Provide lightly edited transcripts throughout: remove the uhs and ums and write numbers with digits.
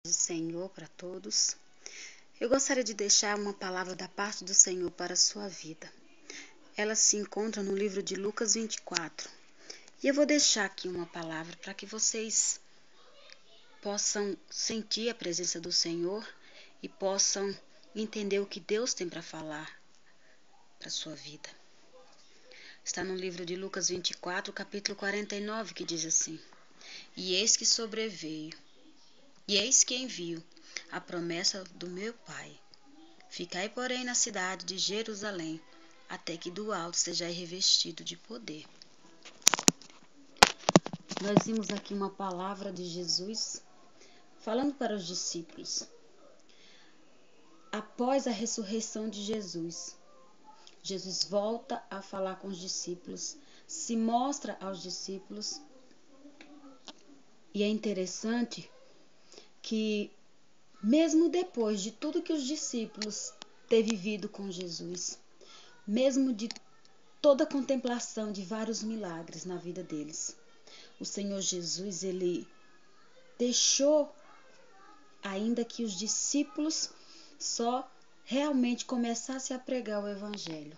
Do Senhor para todos. Eu gostaria de deixar uma palavra da parte do Senhor para a sua vida. Ela se encontra no livro de Lucas 24. E eu vou deixar aqui uma palavra para que vocês possam sentir a presença do Senhor e possam entender o que Deus tem para falar para a sua vida. Está no livro de Lucas 24, capítulo 49, que diz assim: E eis que sobreveio, e eis que envio a promessa do meu Pai. Ficai, porém, na cidade de Jerusalém, até que do alto sejais revestido de poder. Nós vimos aqui uma palavra de Jesus falando para os discípulos. Após a ressurreição de Jesus, Jesus volta a falar com os discípulos, se mostra aos discípulos. E é interessante que, mesmo depois de tudo que os discípulos ter vivido com Jesus, mesmo de toda a contemplação de vários milagres na vida deles, o Senhor Jesus, ele deixou ainda que os discípulos só realmente começassem a pregar o Evangelho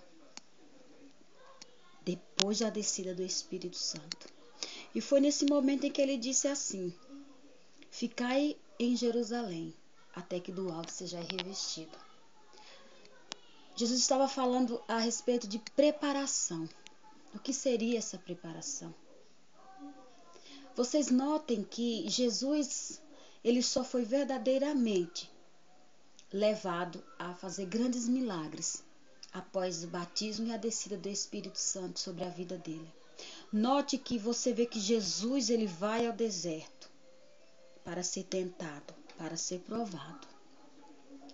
depois da descida do Espírito Santo. E foi nesse momento em que ele disse assim: Ficai em Jerusalém, até que do alto sejais revestido. Jesus estava falando a respeito de preparação. O que seria essa preparação? Vocês notem que Jesus, ele só foi verdadeiramente levado a fazer grandes milagres após o batismo e a descida do Espírito Santo sobre a vida dele. Note que você vê que Jesus, ele vai ao deserto para ser tentado, para ser provado.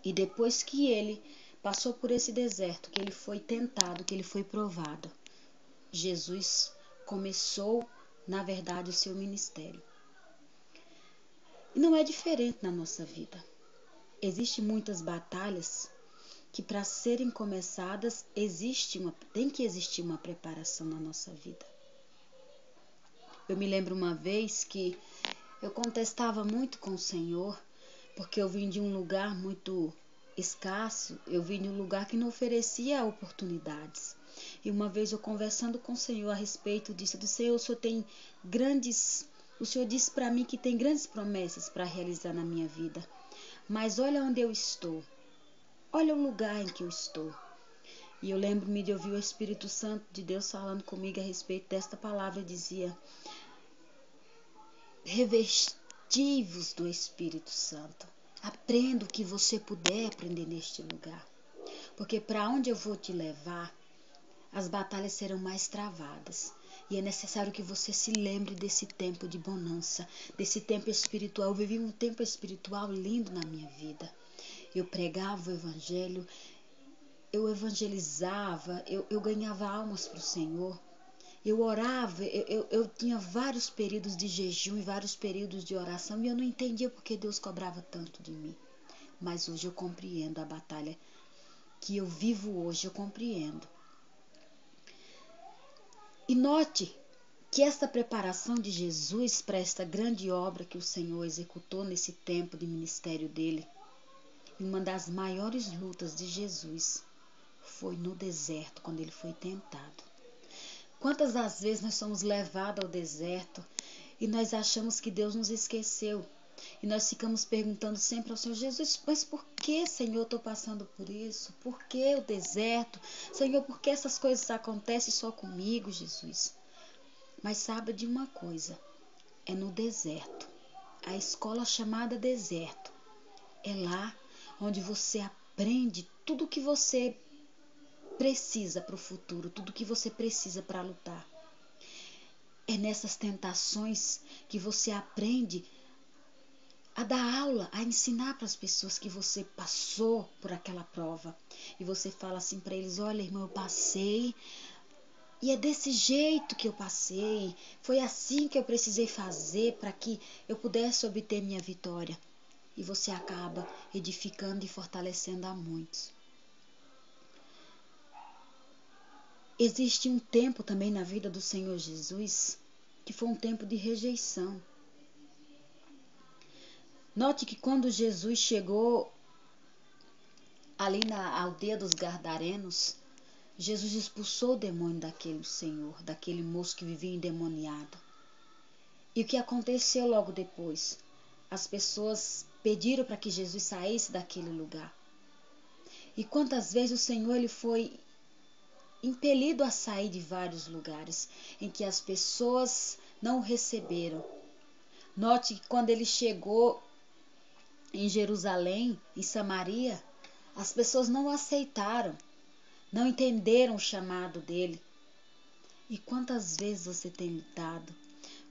E depois que ele passou por esse deserto, que ele foi tentado, que ele foi provado, Jesus começou, na verdade, o seu ministério. E não é diferente na nossa vida. Existem muitas batalhas que, para serem começadas, tem que existir uma preparação na nossa vida. Eu me lembro uma vez que eu contestava muito com o Senhor, porque eu vim de um lugar muito escasso, eu vim de um lugar que não oferecia oportunidades. E uma vez eu conversando com o Senhor a respeito disso, eu disse: Senhor, o Senhor disse para mim que tem grandes promessas para realizar na minha vida. Mas olha onde eu estou. Olha o lugar em que eu estou. E eu lembro-me de ouvir o Espírito Santo de Deus falando comigo a respeito desta palavra. Dizia: revesti-vos do Espírito Santo. Aprenda o que você puder aprender neste lugar. Porque para onde eu vou te levar, as batalhas serão mais travadas. E é necessário que você se lembre desse tempo de bonança, desse tempo espiritual. Eu vivi um tempo espiritual lindo na minha vida. Eu pregava o Evangelho, eu evangelizava, eu ganhava almas para o Senhor. Eu orava, eu tinha vários períodos de jejum e vários períodos de oração. E eu não entendia porque Deus cobrava tanto de mim. Mas hoje eu compreendo a batalha que eu vivo hoje, eu compreendo. E note que esta preparação de Jesus para esta grande obra que o Senhor executou nesse tempo de ministério dele, e uma das maiores lutas de Jesus foi no deserto, quando ele foi tentado. Quantas das vezes nós somos levados ao deserto e nós achamos que Deus nos esqueceu? E nós ficamos perguntando sempre ao Senhor: Jesus, mas por que, Senhor, eu estou passando por isso? Por que o deserto? Senhor, por que essas coisas acontecem só comigo, Jesus? Mas saiba de uma coisa: é no deserto, a escola chamada deserto. É lá onde você aprende tudo o que você precisa para o futuro, tudo o que você precisa para lutar. É nessas tentações que você aprende a dar aula, a ensinar para as pessoas que você passou por aquela prova. E você fala assim para eles: olha, irmão, eu passei e é desse jeito que eu passei. Foi assim que eu precisei fazer para que eu pudesse obter minha vitória. E você acaba edificando e fortalecendo a muitos. Existe um tempo também na vida do Senhor Jesus que foi um tempo de rejeição. Note que quando Jesus chegou ali na aldeia dos Gadarenos, Jesus expulsou o demônio daquele senhor, daquele moço que vivia endemoniado. E o que aconteceu logo depois? As pessoas pediram para que Jesus saísse daquele lugar. E quantas vezes o Senhor ele foi impelido a sair de vários lugares em que as pessoas não o receberam. Note que quando ele chegou em Jerusalém, em Samaria, as pessoas não o aceitaram, não entenderam o chamado dele. E quantas vezes você tem lutado?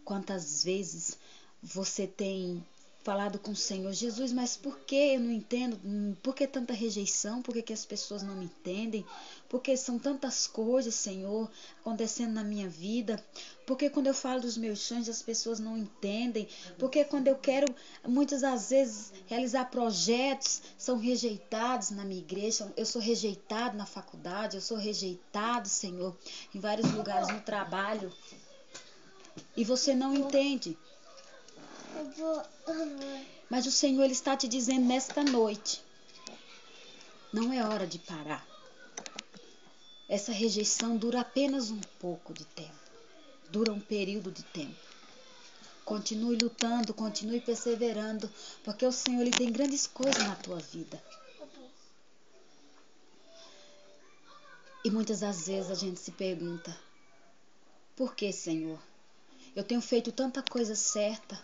Quantas vezes você tem falado com o Senhor, Jesus, mas por que eu não entendo? Por que tanta rejeição? Por que as pessoas não me entendem? Porque são tantas coisas, Senhor, acontecendo na minha vida. Porque quando eu falo dos meus sonhos, as pessoas não entendem. Porque quando eu quero, muitas das vezes, realizar projetos, são rejeitados na minha igreja. Eu sou rejeitado na faculdade, eu sou rejeitado, Senhor, em vários lugares no trabalho. E você não entende. Mas o Senhor ele está te dizendo nesta noite, não é hora de parar. Essa rejeição dura apenas um pouco de tempo. Dura um período de tempo. Continue lutando, continue perseverando, porque o Senhor ele tem grandes coisas na tua vida. E muitas das vezes a gente se pergunta, por que, Senhor? Eu tenho feito tanta coisa certa.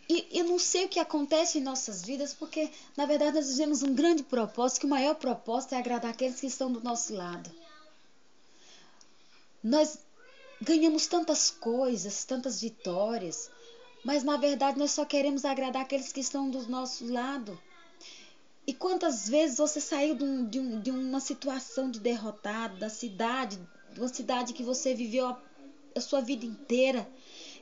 E eu não sei o que acontece em nossas vidas, porque, na verdade, nós vivemos um grande propósito, que o maior propósito é agradar aqueles que estão do nosso lado. Nós ganhamos tantas coisas, tantas vitórias, mas, na verdade, nós só queremos agradar aqueles que estão do nosso lado. E quantas vezes você saiu de uma situação de derrotado, de uma cidade que você viveu a sua vida inteira,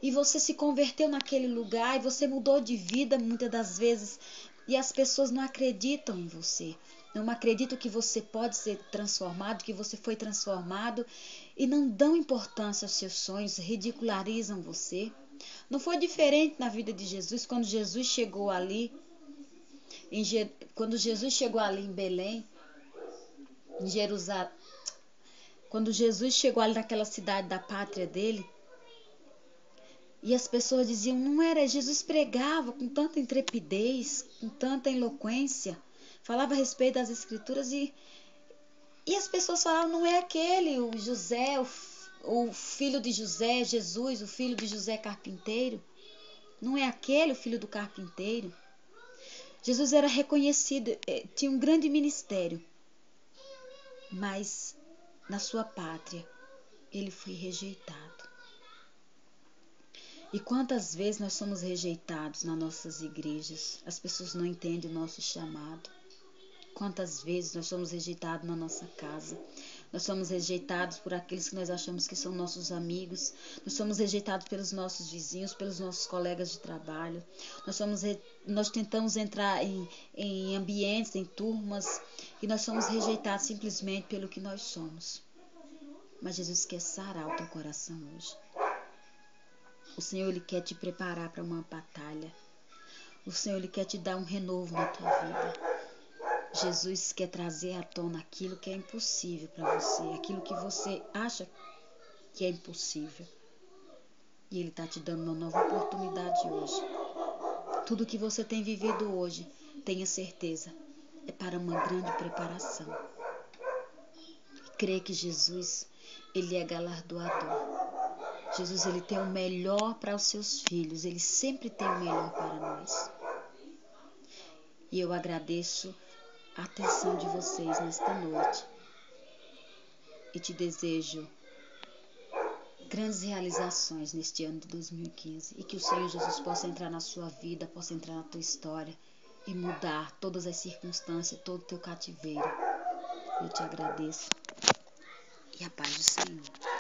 e você se converteu naquele lugar, e você mudou de vida muitas das vezes, e as pessoas não acreditam em você, não acreditam que você pode ser transformado, que você foi transformado, e não dão importância aos seus sonhos, ridicularizam você. Não foi diferente na vida de Jesus, quando Jesus chegou ali, quando Jesus chegou ali em Belém, em Jerusalém, quando Jesus chegou ali naquela cidade da pátria dele, e as pessoas diziam, não era, Jesus pregava com tanta intrepidez, com tanta eloquência, falava a respeito das escrituras e as pessoas falavam, não é aquele, o José, o filho de José, Jesus, o filho de José carpinteiro, não é aquele o filho do carpinteiro. Jesus era reconhecido, tinha um grande ministério, mas na sua pátria ele foi rejeitado. E quantas vezes nós somos rejeitados nas nossas igrejas? As pessoas não entendem o nosso chamado. Quantas vezes nós somos rejeitados na nossa casa? Nós somos rejeitados por aqueles que nós achamos que são nossos amigos. Nós somos rejeitados pelos nossos vizinhos, pelos nossos colegas de trabalho. Nós tentamos entrar em ambientes, em turmas, e nós somos rejeitados simplesmente pelo que nós somos. Mas Jesus quer sarar o teu coração hoje. O Senhor ele quer te preparar para uma batalha. O Senhor ele quer te dar um renovo na tua vida. Jesus quer trazer à tona aquilo que é impossível para você, aquilo que você acha que é impossível. E ele está te dando uma nova oportunidade hoje. Tudo que você tem vivido hoje, tenha certeza, é para uma grande preparação. Crê que Jesus, ele é galardoador. Jesus ele tem o melhor para os seus filhos, ele sempre tem o melhor para nós. E eu agradeço a atenção de vocês nesta noite. E te desejo grandes realizações neste ano de 2015. E que o Senhor Jesus possa entrar na sua vida, possa entrar na tua história e mudar todas as circunstâncias, todo o teu cativeiro. Eu te agradeço. E a paz do Senhor.